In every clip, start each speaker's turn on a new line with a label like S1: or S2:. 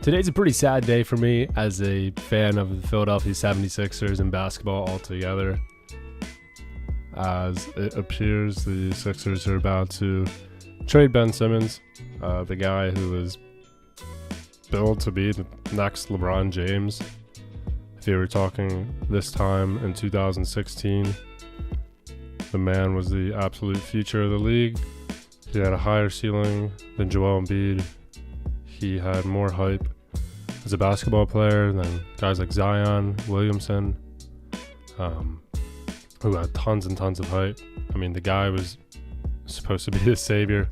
S1: Today's a pretty sad day for me as a fan of the Philadelphia 76ers and basketball altogether, as it appears the Sixers are about to trade Ben Simmons, the guy who was billed to be the next LeBron James. If you were talking this time in 2016, the man was the absolute future of the league. He had a higher ceiling than Joel Embiid. He had more hype as a basketball player than guys like Zion Williamson, who had tons and tons of hype. I mean, the guy was supposed to be the savior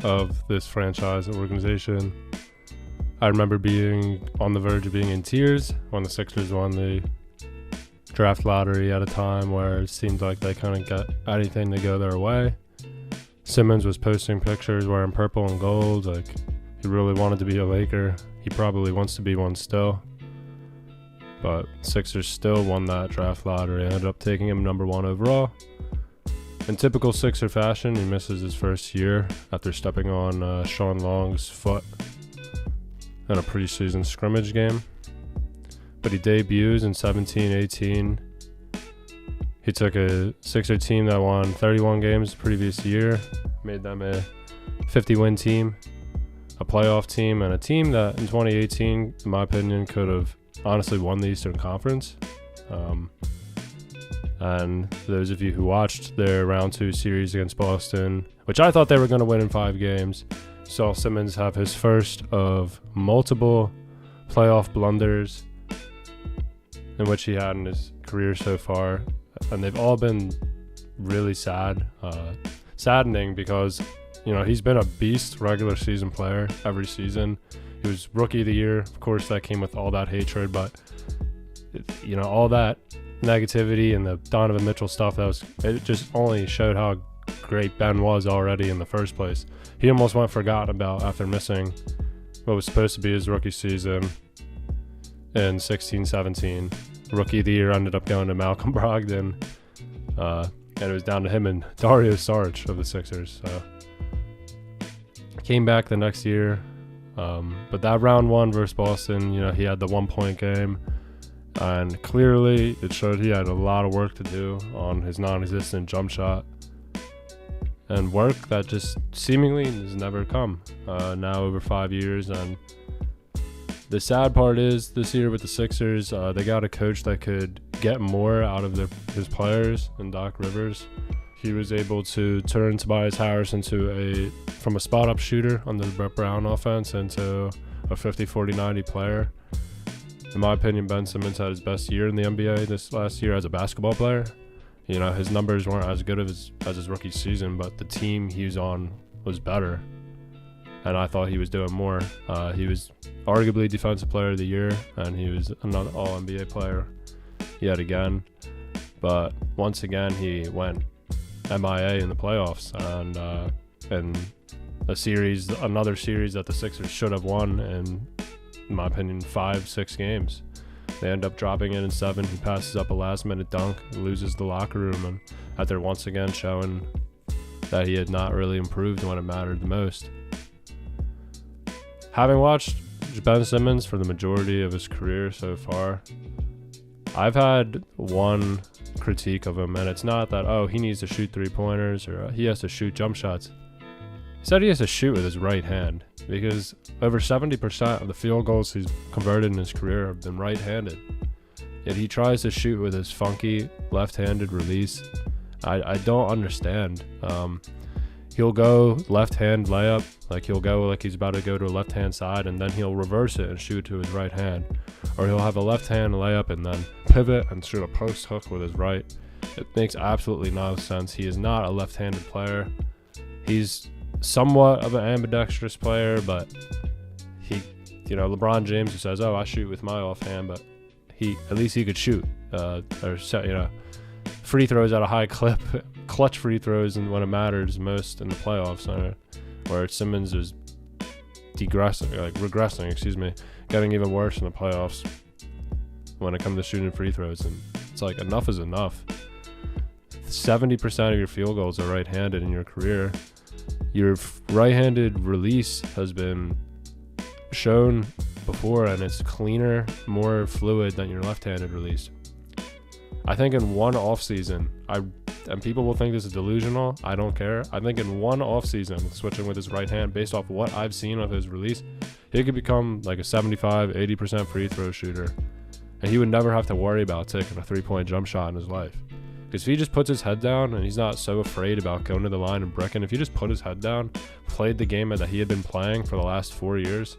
S1: of this franchise organization. I remember being on the verge of being in tears when the Sixers won the draft lottery at a time where it seemed like they couldn't get anything to go their way. Simmons was posting pictures wearing purple and gold, like he really wanted to be a Laker. He probably wants to be one still. But Sixers still won that draft lottery. Ended up taking him number 1 overall. In typical Sixer fashion, he misses his first year after stepping on Sean Long's foot in a preseason scrimmage game. But he debuts in 17-18. He took a Sixer team that won 31 games the previous year, made them a 50-win team, a playoff team, and a team that in 2018, in my opinion, could have honestly won the Eastern Conference. And those of you who watched their round 2 series against Boston, which I thought they were going to win in 5 games, saw Simmons have his first of multiple playoff blunders in which he had in his career so far. And they've all been really saddening because, you know, he's been a beast regular season player every season. He was rookie of the year. Of course, that came with all that hatred, but, you know, all that negativity and the Donovan Mitchell stuff, it just only showed how great Ben was already in the first place. He almost went forgotten about after missing what was supposed to be his rookie season in 16-17. Rookie of the year ended up going to Malcolm Brogdon, and it was down to him and Dario Saric of the Sixers. So came back the next year, but that round 1 versus Boston, you know, he had the 1-point game, and clearly it showed he had a lot of work to do on his non-existent jump shot, and work that just seemingly has never come. Now over 5 years, and the sad part is this year with the Sixers, they got a coach that could get more out of his players than Doc Rivers. He was able to turn Tobias Harris from a spot-up shooter on the Brett Brown offense into a 50-40-90 player. In my opinion, Ben Simmons had his best year in the NBA this last year as a basketball player. You know, his numbers weren't as good as his rookie season, but the team he was on was better. And I thought he was doing more. He was arguably Defensive Player of the Year, and he was another All-NBA player yet again. But once again, he went MIA in the playoffs, and another series that the Sixers should have won in my opinion, 5-6 games. They end up dropping it in 7. He passes up a last-minute dunk, loses the locker room, and after once again showing that he had not really improved when it mattered the most. Having watched Ben Simmons for the majority of his career so far, I've had one critique of him, and it's not that, he needs to shoot three-pointers or he has to shoot jump shots. He said he has to shoot with his right hand because over 70% of the field goals he's converted in his career have been right-handed. Yet he tries to shoot with his funky left-handed release. I don't understand. He'll go left-hand layup, like he'll go like he's about to go to a left-hand side, and then he'll reverse it and shoot to his right hand. Or he'll have a left-hand layup and then pivot and shoot a post hook with his right. It makes absolutely no sense. He is not a left-handed player. He's somewhat of an ambidextrous player, but LeBron James, who says, I shoot with my offhand, but at least he could shoot, free throws at a high clip, clutch free throws, and when it matters most in the playoffs, where Simmons is regressing, getting even worse in the playoffs when it comes to shooting free throws. And it's like, enough is enough. 70% of your field goals are right-handed in your career. Your right-handed release has been shown before, and it's cleaner, more fluid than your left-handed release. I think in one offseason, and people will think this is delusional, I don't care. I think in one offseason, switching with his right hand, based off what I've seen of his release, he could become like a 75-80% free throw shooter. And he would never have to worry about taking a three-point jump shot in his life. Because if he just puts his head down and he's not so afraid about going to the line and bricking, if he just put his head down, played the game that he had been playing for the last 4 years,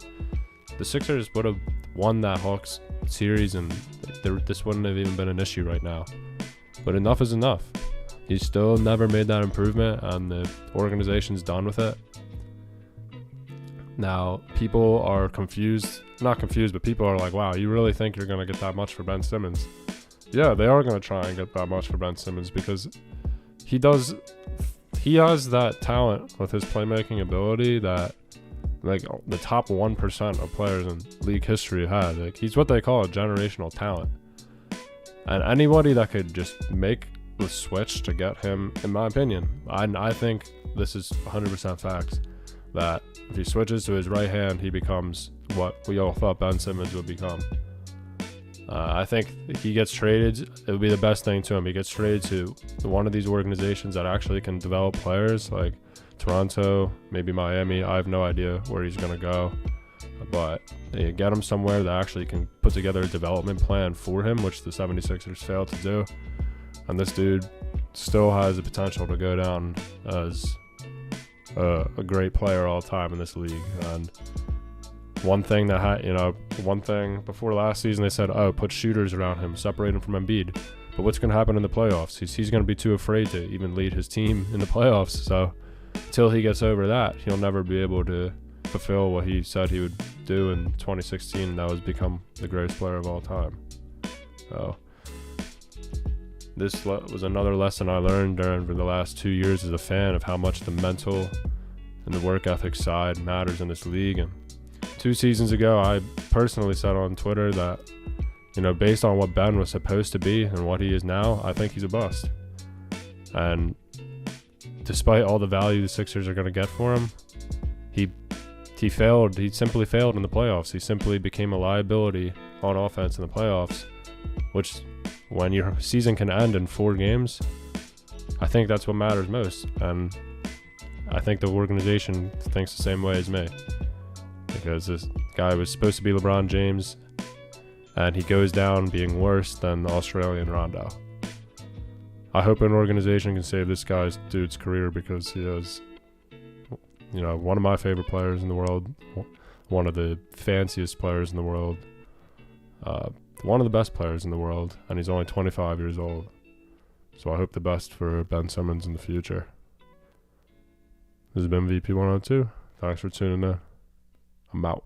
S1: the Sixers would have won that Hawks series, and this wouldn't have even been an issue right now. But enough is enough. He's still never made that improvement, and the organization's done with it. Now, people are not confused, but people are like, wow, you really think you're going to get that much for Ben Simmons? Yeah, they are going to try and get that much for Ben Simmons because he has that talent with his playmaking ability that like the top 1% of players in league history had. Like, he's what they call a generational talent. And anybody that could just make the switch to get him, in my opinion, I think this is 100% facts, that if he switches to his right hand, he becomes what we all thought Ben Simmons would become. I think if he gets traded, it would be the best thing to him. He gets traded to one of these organizations that actually can develop players, like Toronto, maybe Miami. I have no idea where he's going to go. But they get him somewhere that actually can put together a development plan for him, which the 76ers failed to do. And this dude still has the potential to go down as a great player all time in this league. And one thing before last season they said, oh, put shooters around him, separate him from Embiid. But what's going to happen in the playoffs? He's going to be too afraid to even lead his team in the playoffs. So until he gets over that, he'll never be able to fulfill what he said he would do in 2016, and that was become the greatest player of all time. So this was another lesson I learned during the last 2 years as a fan of how much the mental and the work ethic side matters in this league. And 2 seasons ago, I personally said on Twitter that, based on what Ben was supposed to be and what he is now, I think he's a bust. And despite all the value the Sixers are going to get for him, he failed. He simply failed in the playoffs. He simply became a liability on offense in the playoffs, which when your season can end in 4 games, I think that's what matters most. And I think the organization thinks the same way as me, because this guy was supposed to be LeBron James, and he goes down being worse than the Australian Rondo. I hope an organization can save this dude's career, because he is, one of my favorite players in the world, one of the fanciest players in the world, one of the best players in the world, and he's only 25 years old. So I hope the best for Ben Simmons in the future. This has been VP102. Thanks for tuning in. I'm out.